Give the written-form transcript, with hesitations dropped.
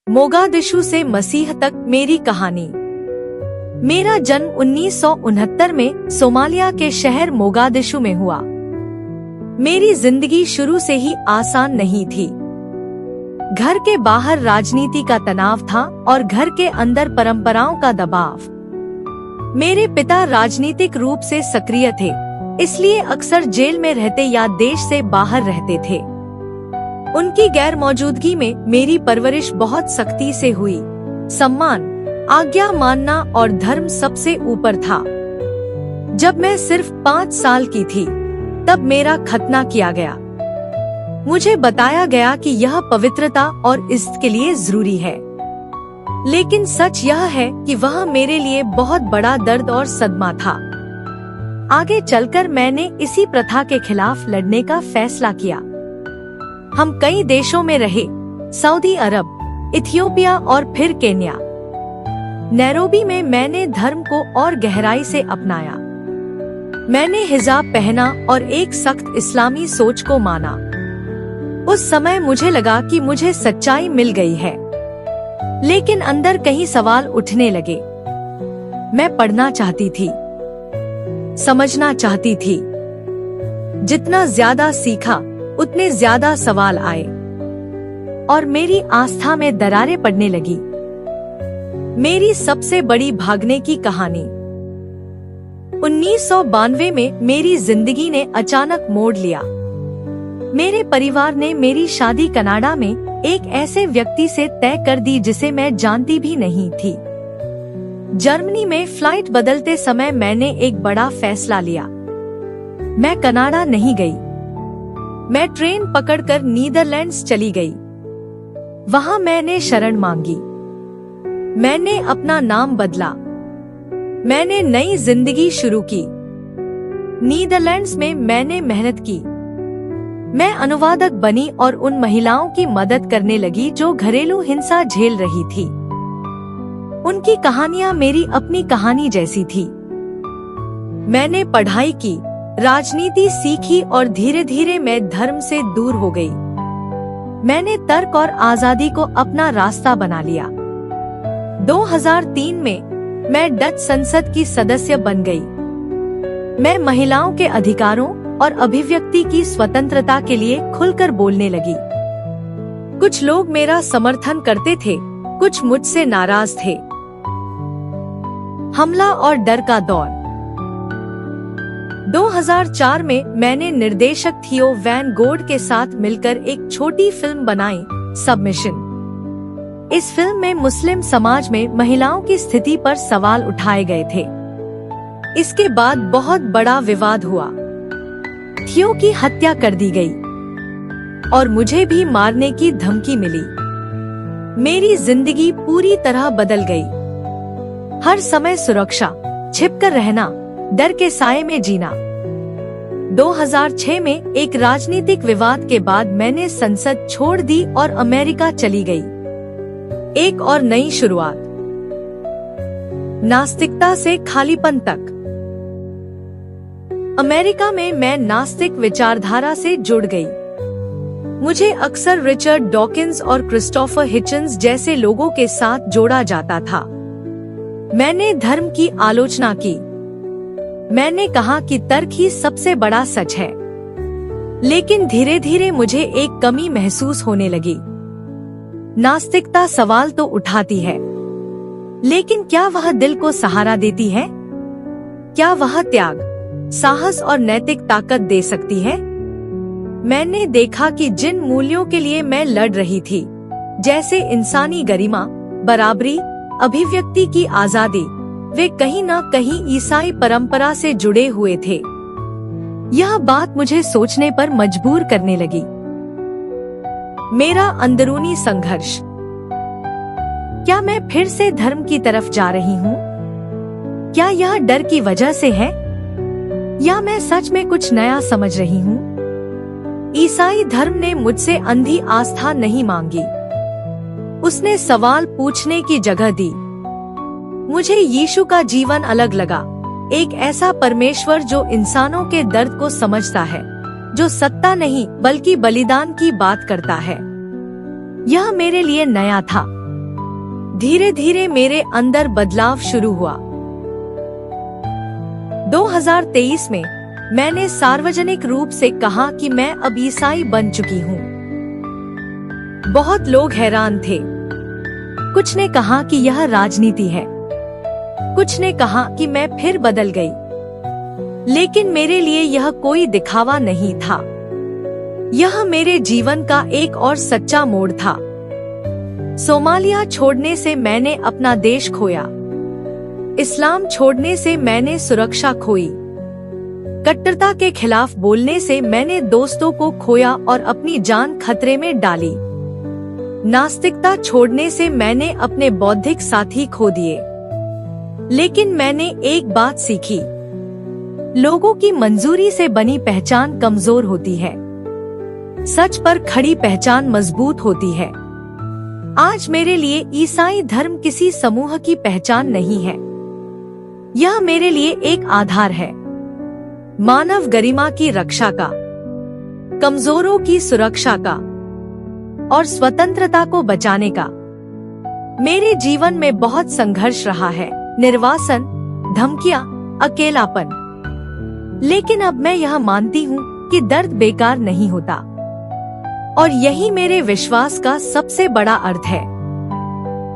Mogadishu से मसीह तक मेरी कहानी। मेरा जन्म 1969 में सोमालिया के शहर मोगादिशु में हुआ। मेरी जिंदगी शुरू से ही आसान नहीं थी। घर के बाहर राजनीति का तनाव था और घर के अंदर परंपराओं का दबाव। मेरे पिता राजनीतिक रूप से सक्रिय थे, इसलिए अक्सर जेल में रहते या देश से बाहर रहते थे। उनकी गैर मौजूदगी में मेरी परवरिश बहुत सख्ती से हुई। सम्मान, आज्ञा मानना और धर्म सबसे ऊपर था। जब मैं सिर्फ 5 साल की थी, तब मेरा खतना किया गया। मुझे बताया गया कि यह पवित्रता और इज्जत के लिए जरूरी है। लेकिन सच यह है कि वह मेरे लिए बहुत बड़ा दर्द और सदमा था। आगे चलकर मैंने इसी प्रथा के खिलाफ लड़ने का फैसला किया। हम कई देशों में रहे, सऊदी अरब, इथियोपिया और फिर केन्या। नैरोबी में मैंने धर्म को और गहराई से अपनाया। मैंने हिजाब पहना और एक सख्त इस्लामी सोच को माना। उस समय मुझे लगा कि मुझे सच्चाई मिल गई है, लेकिन अंदर कहीं सवाल उठने लगे। मैं पढ़ना चाहती थी, समझना चाहती थी। जितना ज्यादा सीखा, उतने ज्यादा सवाल आए और मेरी आस्था में दरारें पड़ने लगी। मेरी सबसे बड़ी भागने की कहानी। 1992 में मेरी जिंदगी ने अचानक मोड़ लिया। मेरे परिवार ने मेरी शादी कनाडा में एक ऐसे व्यक्ति से तय कर दी जिसे मैं जानती भी नहीं थी। जर्मनी में फ्लाइट बदलते समय मैंने एक बड़ा फैसला लिया। मैं कनाडा नहीं गई। मैं ट्रेन पकड़कर नीदरलैंड्स चली गई। वहां मैंने शरण मांगी। मैंने अपना नाम बदला। मैंने नई जिंदगी शुरू की। नीदरलैंड्स में मैंने मेहनत की। मैं अनुवादक बनी और उन महिलाओं की मदद करने लगी जो घरेलू हिंसा झेल रही थी। उनकी कहानियां मेरी अपनी कहानी जैसी थी। मैंने पढ़ाई की, राजनीति सीखी और धीरे धीरे मैं धर्म से दूर हो गई। मैंने तर्क और आजादी को अपना रास्ता बना लिया। 2003 में मैं डच संसद की सदस्य बन गई। मैं महिलाओं के अधिकारों और अभिव्यक्ति की स्वतंत्रता के लिए खुलकर बोलने लगी। कुछ लोग मेरा समर्थन करते थे, कुछ मुझसे नाराज थे। हमला और डर का दौर। 2004 में मैंने निर्देशक थियो वैन गोड के साथ मिलकर एक छोटी फिल्म बनाई, सबमिशन। इस फिल्म में मुस्लिम समाज में महिलाओं की स्थिति पर सवाल उठाए गए थे। इसके बाद बहुत बड़ा विवाद हुआ। थियो की हत्या कर दी गई और मुझे भी मारने की धमकी मिली। मेरी जिंदगी पूरी तरह बदल गई। हर समय सुरक्षा, छिपकर रहना, डर के साए में जीना। 2006 में एक राजनीतिक विवाद के बाद मैंने संसद छोड़ दी और अमेरिका चली गई। एक और नई शुरुआत। नास्तिकता से खालीपन तक। अमेरिका में मैं नास्तिक विचारधारा से जुड़ गई। मुझे अक्सर रिचर्ड डॉकिंस और क्रिस्टोफर हिचन्स जैसे लोगों के साथ जोड़ा जाता था। मैंने धर्म की आलोचना की। मैंने कहा कि तर्क ही सबसे बड़ा सच है। लेकिन धीरे धीरे मुझे एक कमी महसूस होने लगी। नास्तिकता सवाल तो उठाती है, लेकिन क्या वह दिल को सहारा देती है? क्या वह त्याग, साहस और नैतिक ताकत दे सकती है? मैंने देखा कि जिन मूल्यों के लिए मैं लड़ रही थी, जैसे इंसानी गरिमा, बराबरी, अभिव्यक्ति की आजादी, वे कहीं न कहीं ईसाई परंपरा से जुड़े हुए थे। यह बात मुझे सोचने पर मजबूर करने लगी। मेरा अंदरूनी संघर्ष। क्या मैं फिर से धर्म की तरफ जा रही हूँ? क्या यह डर की वजह से है, या मैं सच में कुछ नया समझ रही हूँ? ईसाई धर्म ने मुझसे अंधी आस्था नहीं मांगी। उसने सवाल पूछने की जगह दी। मुझे यीशु का जीवन अलग लगा, एक ऐसा परमेश्वर जो इंसानों के दर्द को समझता है, जो सत्ता नहीं बल्कि बलिदान की बात करता है। यह मेरे लिए नया था, धीरे धीरे मेरे अंदर बदलाव शुरू हुआ। 2023 में मैंने सार्वजनिक रूप से कहा कि मैं अब ईसाई बन चुकी हूँ। बहुत लोग हैरान थे। कुछ ने कहा कि यह राजनीति है, कुछ ने कहा कि मैं फिर बदल गई। लेकिन मेरे लिए यह कोई दिखावा नहीं था। यह मेरे जीवन का एक और सच्चा मोड़ था। सोमालिया छोड़ने से मैंने अपना देश खोया। इस्लाम छोड़ने से मैंने सुरक्षा खोई। कट्टरता के खिलाफ बोलने से मैंने दोस्तों को खोया और अपनी जान खतरे में डाली। नास्तिकता छोड़ने से मैंने अपने बौद्धिक साथी खो दिए। लेकिन मैंने एक बात सीखी, लोगों की मंजूरी से बनी पहचान कमजोर होती है, सच पर खड़ी पहचान मजबूत होती है। आज मेरे लिए ईसाई धर्म किसी समूह की पहचान नहीं है। यह मेरे लिए एक आधार है, मानव गरिमा की रक्षा का, कमजोरों की सुरक्षा का और स्वतंत्रता को बचाने का। मेरे जीवन में बहुत संघर्ष रहा है, निर्वासन, धमकियां, अकेलापन। लेकिन अब मैं यह मानती हूँ कि दर्द बेकार नहीं होता। और यही मेरे विश्वास का सबसे बड़ा अर्थ है।